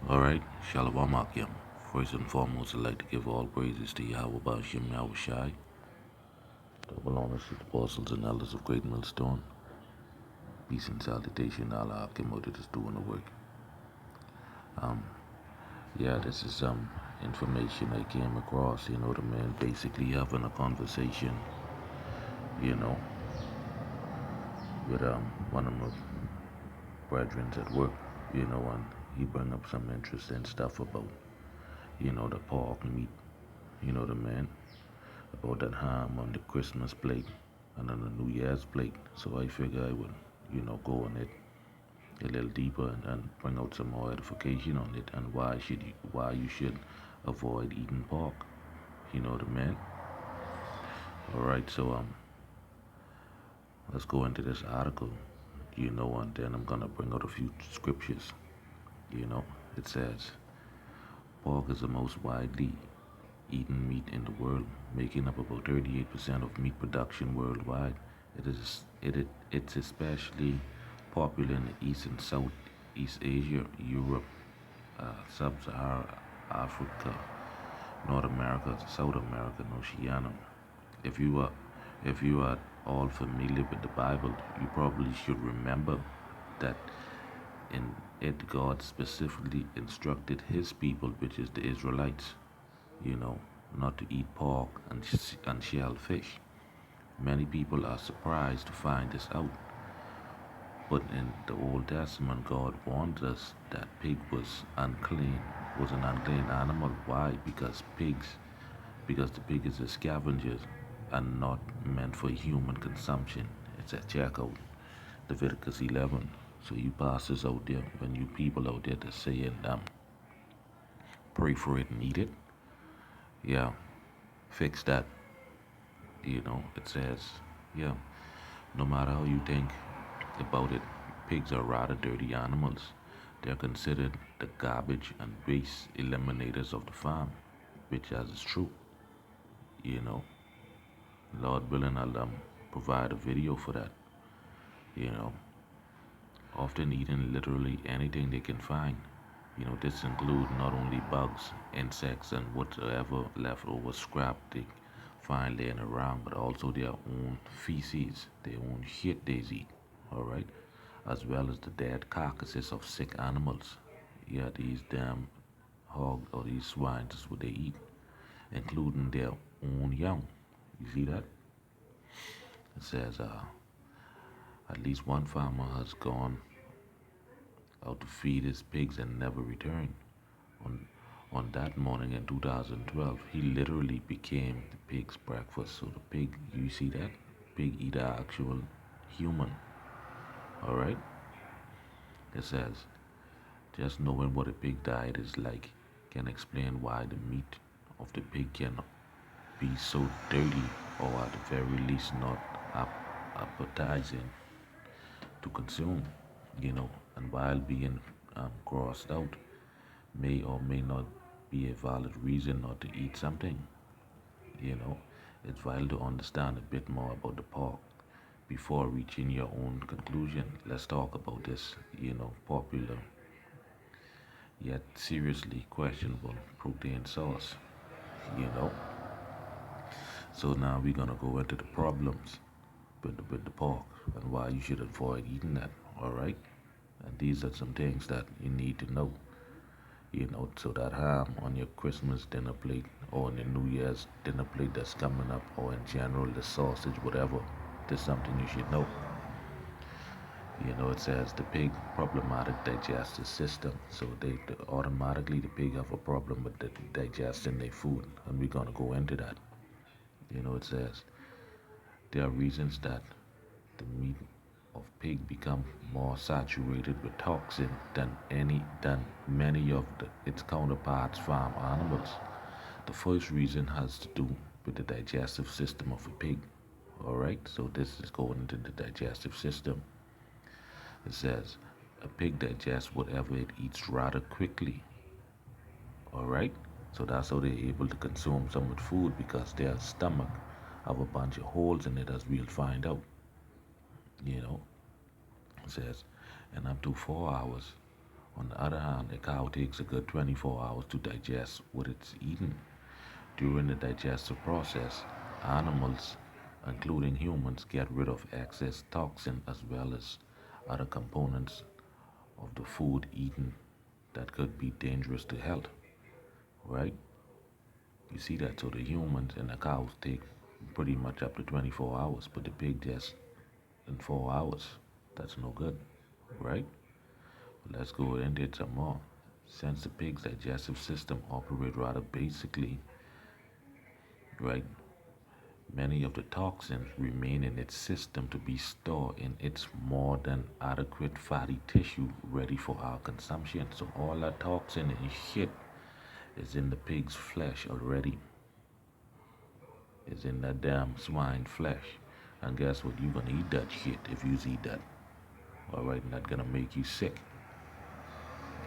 Alright, Shalom Akim. First and foremost, I'd like to give all praises to Yahweh Bashim Yahweh Shai, double honors to the apostles and elders of Great Millstone. Peace and salutation to Allah Akim who is doing the work. Yeah, this is some information I came across, the man basically having a conversation, you know, with one of my brethren at work, and he bring up some interesting stuff about, the pork meat, the man. About that ham on the Christmas plate and on the New Year's plate. So I figure I would, go on it a little deeper and bring out some more edification on it and why you should avoid eating pork. The man. All right, so let's go into this article. And then I'm gonna bring out a few scriptures. It says pork is the most widely eaten meat in the world, making up about 38% of meat production worldwide. It's especially popular in the East and Southeast Asia, Europe, Sub-Saharan Africa, North America, South America, and Oceania. If you are if you are all familiar with the Bible, you probably should remember that in it God specifically instructed his people, which is the Israelites, you know, not to eat pork and shellfish. Many people are surprised to find this out, but in the Old Testament, God warned us that pig was an unclean animal. Why? Because the pig is a scavenger and not meant for human consumption. It's a check out Leviticus 11. So you pastors out there, when you people out there that saying, pray for it and eat it, yeah, fix that. It says, yeah, no matter how you think about it, pigs are rather dirty animals. They're considered the garbage and waste eliminators of the farm, which as is true. You know, Lord willing, I'll provide a video for that. You know, often eating literally anything they can find. This includes not only bugs, insects, and whatever leftover scrap they find laying around, but also their own feces, their own shit they eat, alright? As well as the dead carcasses of sick animals. Yeah, these damn hogs or these swine, that's what they eat, including their own young. You see that? It says at least one farmer has gone out to feed his pigs and never returned. On, on that morning in 2012, he literally became the pig's breakfast. So the pig, you see that? Pig eat an actual human. Alright? It says, just knowing what a pig diet is like can explain why the meat of the pig can be so dirty or at the very least not appetizing to consume, and while being grossed out may or may not be a valid reason not to eat something. You know, it's vital to understand a bit more about the pork before reaching your own conclusion. Let's talk about this, popular yet seriously questionable protein source, you know. So now we're gonna go into the problems with the pork and why you should avoid eating that, alright? And these are some things that you need to know. So that ham on your Christmas dinner plate or on your New Year's dinner plate that's coming up, or in general the sausage, whatever, there's something you should know. It says the pig problematic digestive system. So automatically the pig have a problem with digesting their food, and we're gonna go into that. It says there are reasons that the meat of pig become more saturated with toxin than many of its counterparts farm animals. The first reason has to do with the digestive system of a pig. Alright, so this is going into the digestive system. It says a pig digests whatever it eats rather quickly. Alright, so that's how they're able to consume so much food, because their stomach have a bunch of holes in it, as we'll find out. You know, it says in up to 4 hours On the other hand, a cow takes a good 24 hours to digest what it's eaten. During the digestive process, animals, including humans, get rid of excess toxin as well as other components of the food eaten that could be dangerous to health, right? You see that? So the humans and the cows take pretty much up to 24 hours, but the pig just in 4 hours. That's no good, right? But let's go into it some more. Since the pig's digestive system operates rather basically, right, many of the toxins remain in its system to be stored in its more than adequate fatty tissue ready for our consumption. So all that toxin and shit is in the pig's flesh already. Is in that damn swine flesh. And guess what? You're gonna eat that shit if you eat that. Alright, and that's gonna make you sick.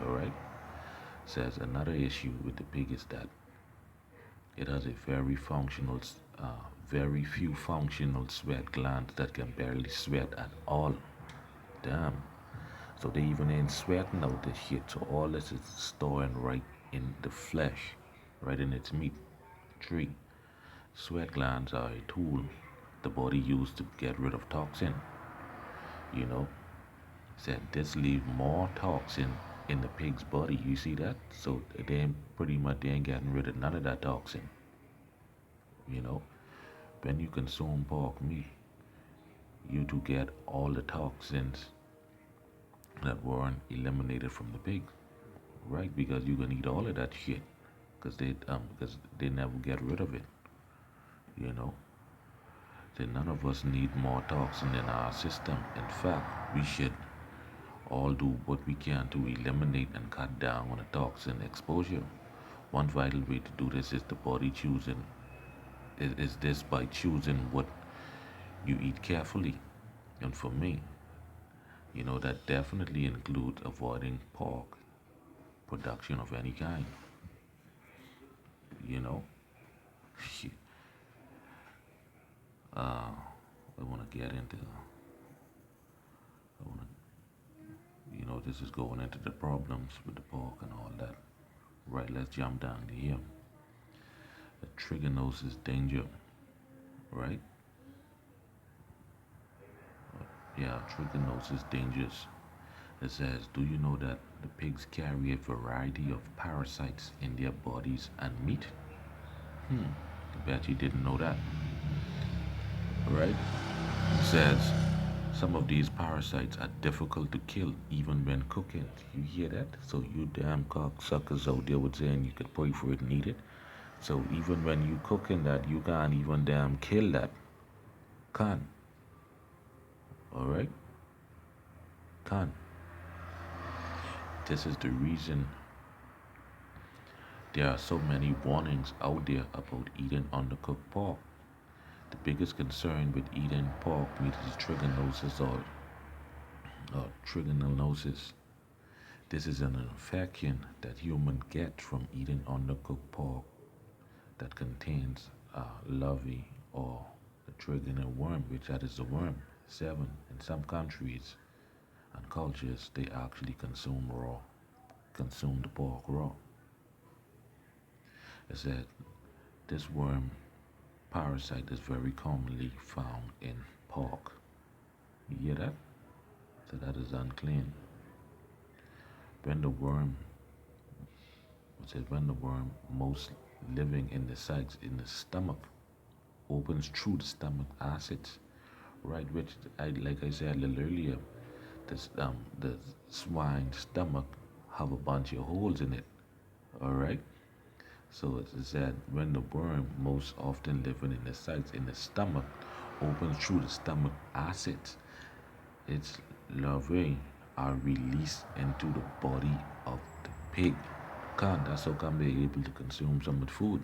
Alright? Says another issue with the pig is that it has a very few functional sweat glands that can barely sweat at all. Damn. So they even ain't sweating out this shit. So all this is storing right in the flesh, right in its meat. Tree. Sweat glands are a tool the body used to get rid of toxin. You know, said this leave more toxin in the pig's body. You see that? So they ain't getting rid of none of that toxin. You know, when you consume pork meat, you do get all the toxins that weren't eliminated from the pig, right? Because you can eat all of that shit, because they never get rid of it. You know, so none of us need more toxin in our system. In fact, we should all do what we can to eliminate and cut down on the toxin exposure. One vital way to do this is the body choosing is this by choosing what you eat carefully. And for me, that definitely includes avoiding pork production of any kind. You know, Shit. I want to get into. I want to, this is going into the problems with the pork and all that. Right, let's jump down to here. The trichinosis danger, right? Yeah, trichinosis dangers. It says, do you know that the pigs carry a variety of parasites in their bodies and meat? I bet you didn't know that, right? It says, some of these parasites are difficult to kill even when cooking. You hear that? So you damn cocksuckers out there would saying you could pray for it and eat it. So even when you cooking that, you can't even damn kill that. Can't. Alright? Can't. This is the reason there are so many warnings out there about eating undercooked pork. The biggest concern with eating pork meat is trichinosis. This is an infection that humans get from eating undercooked pork that contains larvae or the trigonal worm, which that is a worm. 7. In some countries and cultures, they actually consume the pork raw. It said this worm parasite is very commonly found in pork. You hear that? So that is unclean. When the worm, when the worm most living in the sites in the stomach opens through the stomach acids, right? Which like I said a little earlier, the swine stomach have a bunch of holes in it. All right. So it said when the worm most often living in the sites in the stomach opens through the stomach acids, its larvae are released into the body of the pig. That's how come they're able to consume some of the food.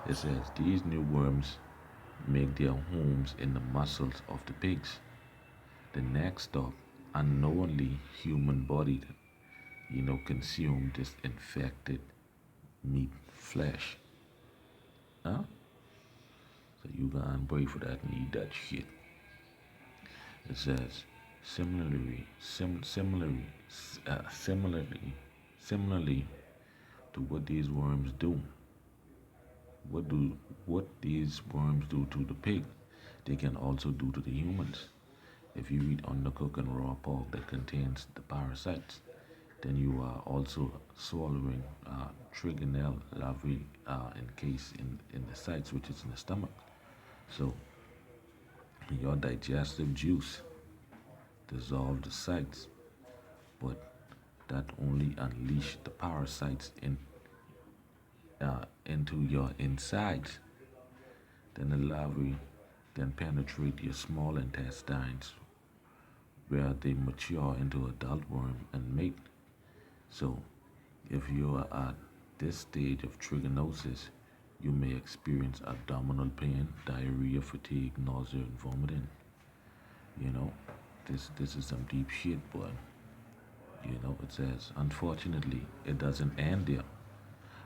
It says these new worms make their homes in the muscles of the pigs. The next stop, unknowingly human body, consume this infected meat flesh. Huh? So you gotta pray for that and eat that shit. It says Similarly to what these worms do, what do what these worms do to the pig, they can also do to the humans. If you eat undercooked and raw pork that contains the parasites, then you are also swallowing trigonella larvae encased in the sites, which is in the stomach. So your digestive juice dissolve the sites, but that only unleash the parasites into your insides. Then the larvae then penetrate your small intestines, where they mature into adult worm and mate. So, if you are at this stage of trigonosis, you may experience abdominal pain, diarrhea, fatigue, nausea, and vomiting. You know, this is some deep shit, boy. It says, unfortunately, it doesn't end there.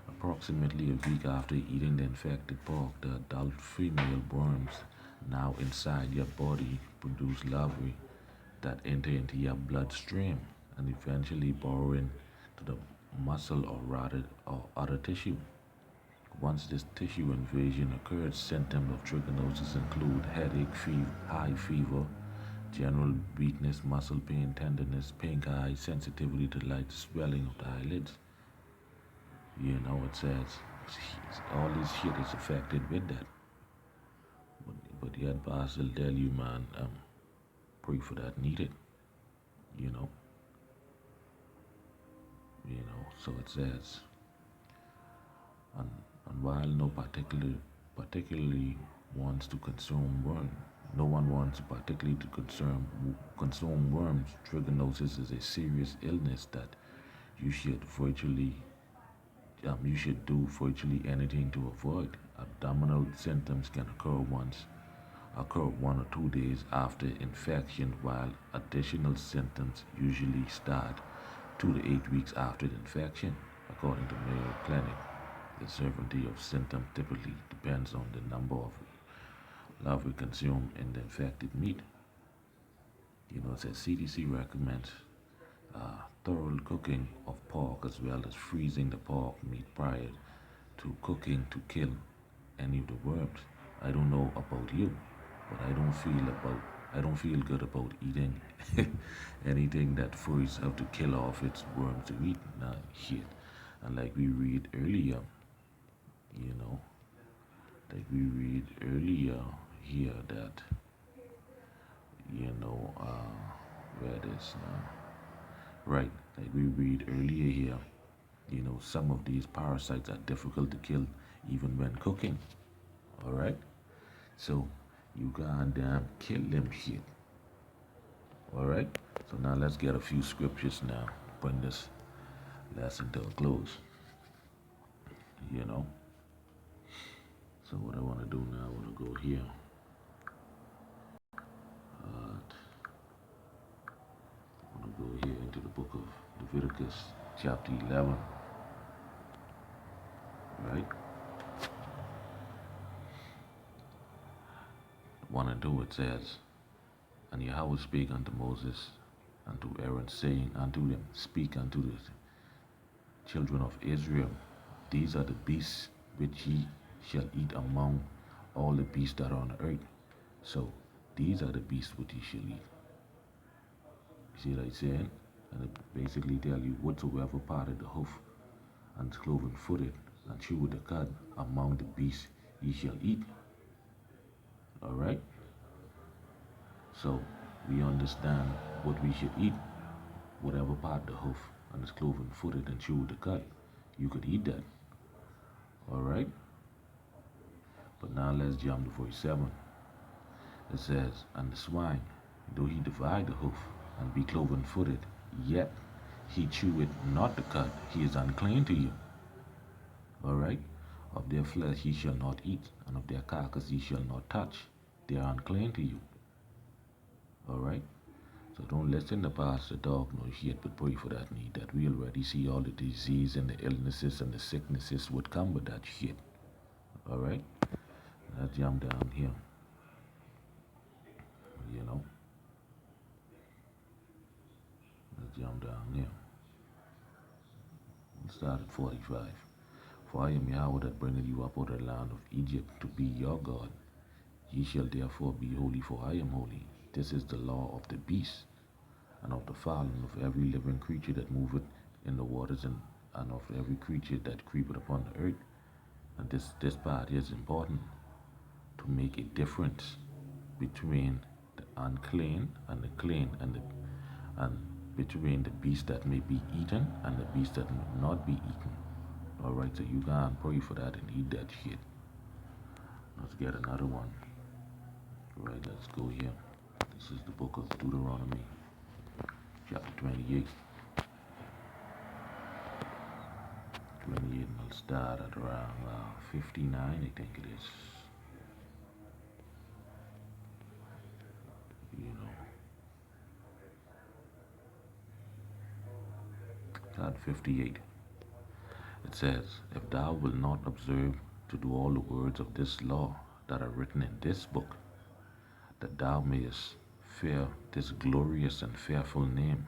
Approximately a week after eating the infected pork, the adult female worms now inside your body produce larvae that enter into your bloodstream and eventually burrow into the muscle or other tissue. Once this tissue invasion occurs, symptoms of trichinosis include headache, high fever, general weakness, muscle pain, tenderness, pink eye, sensitivity to light, swelling of the eyelids. It says all this shit is affected with that. But yet, boss will tell you, man, pray for that needed. You know, So it says, and, and while particularly wants to consume worm, no one wants particularly to consume worms. Trichinosis is a serious illness that you should virtually you should do virtually anything to avoid. Abdominal symptoms can occur 1 or 2 days after infection, while additional symptoms usually start 2 to 8 weeks after the infection. According to Mayo Clinic, the severity of symptoms typically depends on the number of larvae consumed in the infected meat. It says CDC recommends thorough cooking of pork as well as freezing the pork meat prior to cooking to kill any of the worms. I don't know about you, but I don't feel good about eating anything that first have to kill off its worms to eat. Nah, shit. And like we read earlier, you know, here that, where it is now. Right, like we read earlier here, some of these parasites are difficult to kill even when cooking. All right, so you goddamn kill them shit. All right, so now let's get a few scriptures now. Bring this lesson to a close. You know, so what I want to do now, I want to go here. I want to go here into the book of Leviticus, chapter 11. Right, 1 and 2 it says, and Yahweh spake unto Moses and to Aaron, saying unto them, speak unto the children of Israel, these are the beasts which ye shall eat among all the beasts that are on the earth. So these are the beasts which ye shall eat. You see what I'm saying? And it basically tell you whatsoever part of the hoof and cloven footed and chew the cud among the beasts ye shall eat. Alright? So we understand what we should eat. Whatever part of the hoof and is cloven footed and chew the cud, you could eat that. Alright? But now let's jump to verse 7. It says, and the swine, though he divide the hoof and be cloven footed, yet he cheweth not the cud, he is unclean to you. Alright? Of their flesh ye shall not eat, and of their carcass ye shall not touch. They are unclean to you. Alright? So don't listen to Pastor Dog no shit, but pray for that need. That we already see all the disease and the illnesses and the sicknesses would come with that shit. Alright? Let's jump down here. I'm down here. Let's start at 45. For I am Yahweh that bringeth you up out of the land of Egypt to be your God. Ye shall therefore be holy, for I am holy. This is the law of the beast, and of the fowl, and of every living creature that moveth in the waters, and of every creature that creepeth upon the earth. And this part is important to make a difference between the unclean and the clean, and between the beast that may be eaten and the beast that may not be eaten. Alright, so you gotta pray for that and eat that shit. Let's get another one. Right, let's go here. This is the book of Deuteronomy, chapter 28. 28, and I'll start at around 59, I think it is. You know, at 58. It says, if thou wilt not observe to do all the words of this law that are written in this book, that thou mayest fear this glorious and fearful name,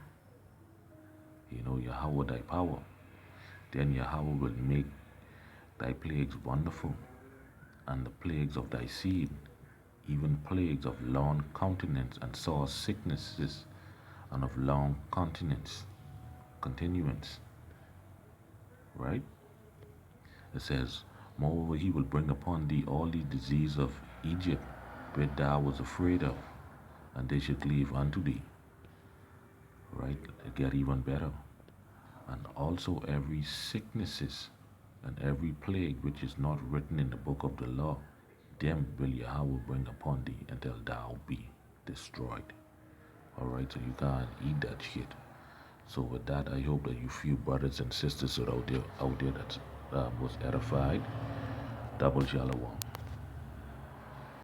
Yahweh thy power, then Yahweh will make thy plagues wonderful, and the plagues of thy seed, even plagues of long continuance and sore sicknesses, and of long continuance. Right? It says, moreover, he will bring upon thee all the disease of Egypt, which thou was afraid of, and they shall cleave unto thee. Right? It get even better. And also every sicknesses and every plague which is not written in the book of the law, them will Yahweh bring upon thee until thou be destroyed. Alright, so you can't eat that shit. So with that, I hope that you few brothers and sisters out there that was edified. Double shalom.